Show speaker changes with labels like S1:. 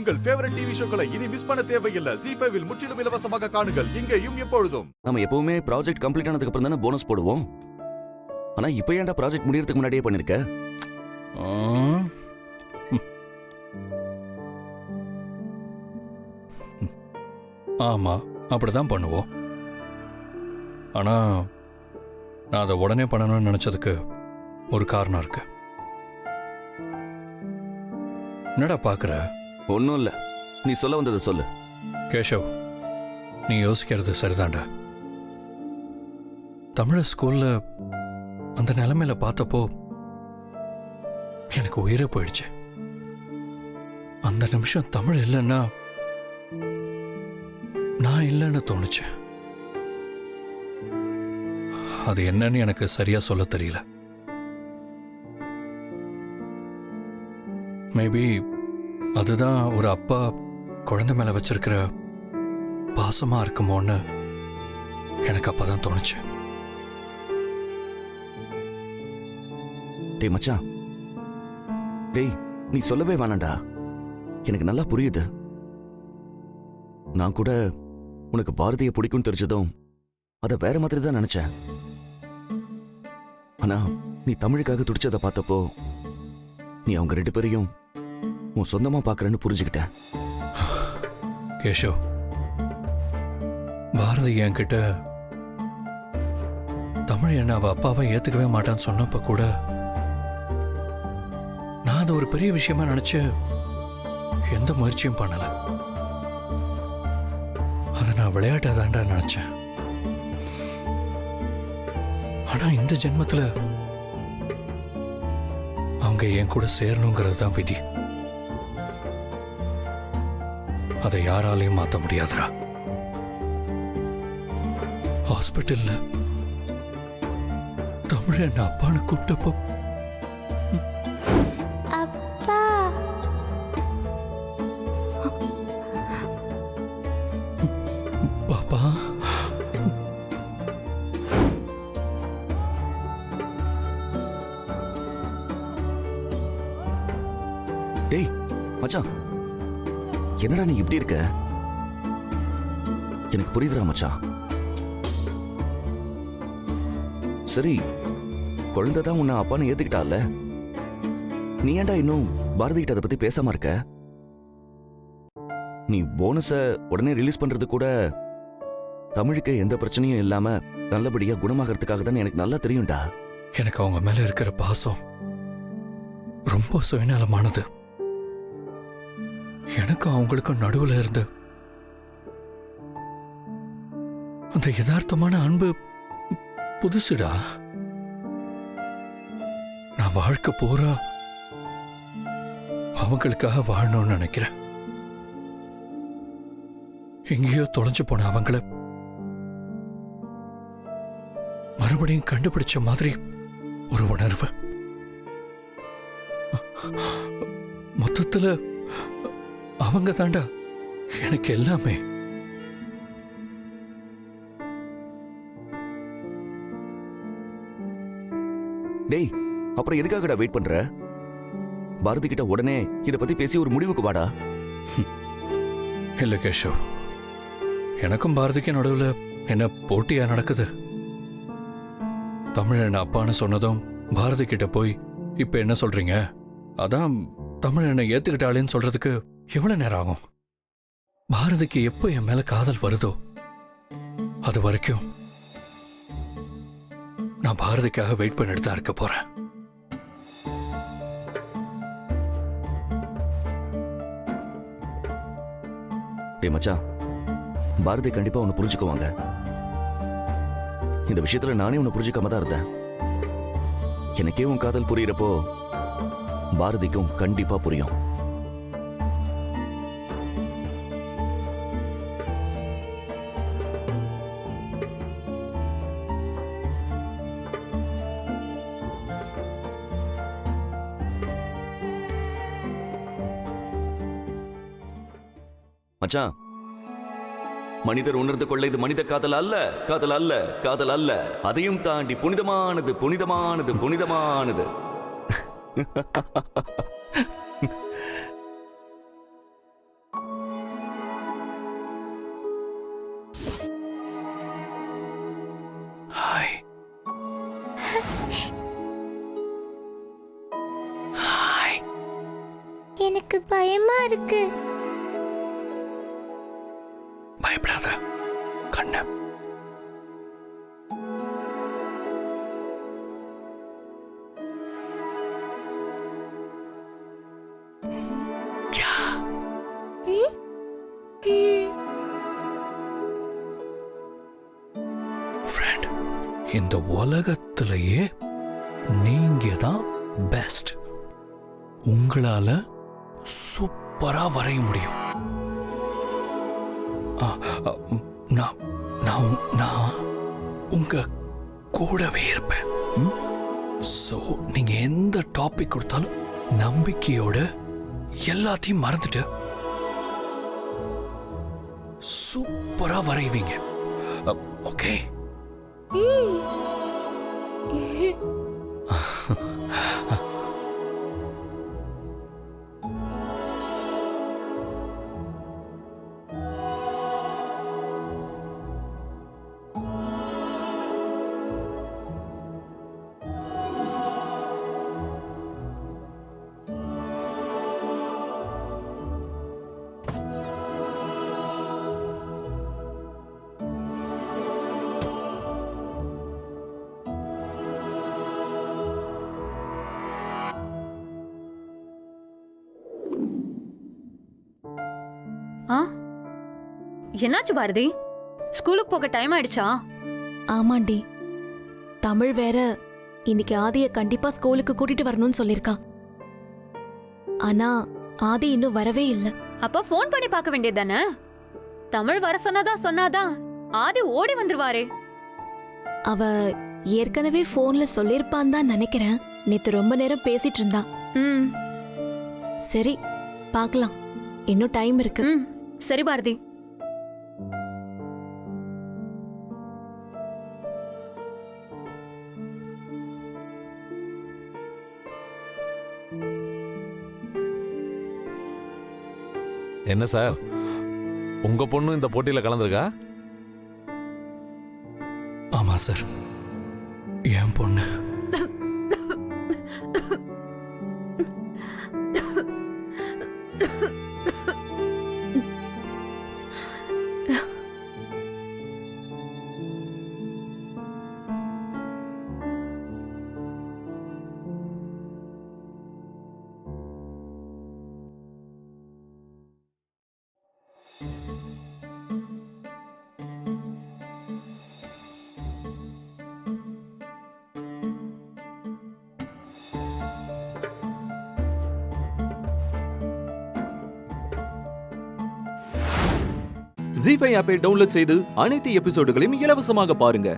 S1: உங்கள் favourite TV ஷோக்களை இனி miss பண்ண தேவையில்லை. ZEE5 இல் முற்றிலும் இலவசமாக காணுங்கள், இங்கேயும் எப்பொழுதும்.
S2: நம்ம எப்பவுமே ப்ராஜெக்ட் கம்ப்ளீட் ஆனதுக்கு அப்புறம் தானே போனஸ் போடுவோம். ஆனா இப்போ ஏன்டா ப்ராஜெக்ட் முடியறதுக்கு முன்னாடியே பண்ணிருக்க?
S3: ஆமா, அப்படிதான் பண்ணுவோம். ஆனா நான் அதை உடனே பண்ணணும்னு நினைச்சதுக்கு ஒரு காரணம் இருக்கு. என்னடா பாக்குற?
S2: ஒன்னும் இல்ல, நீ சொல்ல வந்ததை சொல்லு.
S3: கேஷவ், நீ யோசிக்கிறது சரிதான்டா. தமிழ் ஸ்கூல்ல அந்த நிலைமையில பார்த்தப்போ எனக்கு உயிரே போயிடுச்சு. அந்த நிமிஷம் தமிழ் இல்லைன்னா நான் இல்லைன்னு தோணுச்சு. அது என்னன்னு எனக்கு சரியா சொல்ல தெரியல. மேபி அதுதான் ஒரு அப்பா குழந்தை மேல வச்சிருக்கிற பாசமா இருக்குமோன்னு எனக்கு அப்பதான் தோணுச்சு.
S2: டேய் மச்சான், டேய் நீ சொல்லவே வேணாண்டா, எனக்கு நல்லா புரியுது. நான் கூட உனக்கு பாரதியை பிடிக்கும் தெரிஞ்சதும் அதை வேற மாதிரி தான் நினைச்சேன். ஆனா நீ தமிழுக்காக துடிச்சதை பார்த்தப்போ நீ அவங்க ரெண்டு பேரையும் உன் சொந்தமா பாக்குறேன்னு புரிஞ்சுக்கிட்டேன்.
S3: கேஷவ், பாரதி என்கிட்ட தமிழ் என்ன அவ அப்பாவை ஏத்துக்கவே மாட்டான்னு சொன்னப்ப கூட நான் அது ஒரு பெரிய விஷயமா நினைச்சு எந்த முயற்சியும் பண்ணல. அதை நான் விளையாட்டாதான்டா நினைச்சேன். ஆனா இந்த ஜென்மத்துல அவங்க என் கூட சேரணுங்கிறது தான் விதி. அதை யாராலையும் மாத்த முடியாதுடா. ஹாஸ்பிட்டல்ல தமிழ் என்ன அப்பான்னு கூப்பிட்டப்போ பாப்பா
S2: டேய் மச்சான், என்னடா நீ இப்படி இருக்க? எனக்கு புரியுதுடா மச்சான். சரி, குழந்தைதான் உன்னை அப்பான்னு ஏத்துக்கிட்டால, நீ ஏன்டா இன்னும் பாரதி கிட்ட அதை பத்தி பேசாம இருக்க? நீ போனஸ உடனே ரிலீஸ் பண்றது கூட தமிழுக்கு எந்த பிரச்சனையும் இல்லாம நல்லபடியா குணமாகறதுக்காக தான் எனக்கு நல்லா தெரியும்டா.
S3: எனக்கு அவங்க மேல இருக்கிற பாசம் ரொம்ப சுயநலமானது. எனக்கும் அவங்களுக்கும் நடுவுல இருந்து அந்த யதார்த்தமான அன்பு புதுசுடா. நான் வாழ்க்கை பூரா அவங்களுக்காக வாழணும்னு நினைக்கிறேன். எங்கேயோ தொலைஞ்சு போன அவங்கள மறுபடியும் கண்டுபிடிச்ச மாதிரி ஒரு உணர்வு. மொத்தத்துல அவங்க தாண்டா எனக்கு எல்லாமே.
S2: டேய், அப்புறம் எதுக்காகடா வெயிட் பண்ற? பாரதி கிட்ட உடனே இத பத்தி பேசி ஒரு முடிவுக்கு வாடா.
S3: இல்ல கேஷவ், எனக்கும் பாரதிக்கும் நடுவுல என்ன போட்டியா நடக்குது? தமிழ் என்ன அப்பான்னு சொன்னதும் பாரதி கிட்ட போய் இப்ப என்ன சொல்றீங்க, அதான் தமிழ் என்ன ஏத்துக்கிட்டாளேன்னு சொல்றதுக்கு எவ்வளவு நேரம் ஆகும்? பாரதிக்கு எப்போ என் மேல காதல் வருதோ அது வரைக்கும் நான் பாரதிக்காக வெயிட் பண்ணிட்டு தான் இருக்க போறேன்.
S2: டேய் மச்சான், பாரதி கண்டிப்பா உன்னை புரிஞ்சுக்குவாங்க. இந்த விஷயத்துல நானே உன்னை புரிஞ்சுக்காம தான் இருந்தேன். எனக்கே உன் காதல் புரியறப்போ பாரதிக்கும் கண்டிப்பா புரியும். மச்சான், மனிதர் உணர்ந்து கொள்ள இது மனித காதல் அல்ல, காதல் அல்ல, காதல் அல்ல. அதையும் தாண்டி புனிதமானது, புனிதமானது, புனிதமானது.
S4: இருக்கு.
S3: பயப்படாத கண்ண. ஃப்ரெண்ட், இந்த உலகத்திலேயே நீங்க தான் பெஸ்ட். உங்களால சூப்பரா வரைய முடியும். நான் நான் நான் உங்க கூடவே இருப்பேன். ஸோ நீங்க எந்த டாபிக் கொடுத்தாலும் நம்பிக்கையோட எல்லாத்தையும் மறந்துட்டு சூப்பரா வரைவீங்க. ஓகே?
S5: என்னாச்சு பாரதி? ஸ்கூலுக்கு போக டைம் ஆயிடுச்சா?
S4: ஆமாண்டி, தமிழ் வேற இன்னைக்கு ஆதிய கண்டிப்பா ஸ்கூலுக்கு கூட்டிட்டு வரணும்னு சொல்லிருக்கா. ஆனா ஆதி இன்னும் வரவே இல்ல.
S5: அப்ப ஃபோன் பண்ணி பார்க்க வேண்டியதுதானே? தமிழ் வர சொன்னாதான் ஆதி ஓடி வந்துருவாரே.
S4: அவ ஏற்கனவே போன்ல சொல்லிருப்பான்னு தான் நினைக்கிறேன். நேத்து ரொம்ப நேரம் பேசிட்டு இருந்தா. சரி, பார்க்கலாம். இன்னும் டைம் இருக்கு.
S5: சரி பாரதி.
S6: என்ன சார், உங்க பொண்ணு இந்த போட்டியில கலந்துருக்கா?
S3: ஆமா சார், என் பொண்ணு.
S7: ஜீ5 ஆப்பை டவுன்லோட் செய்து அனைத்து எபிசோடுகளையும் இலவசமாக பாருங்க.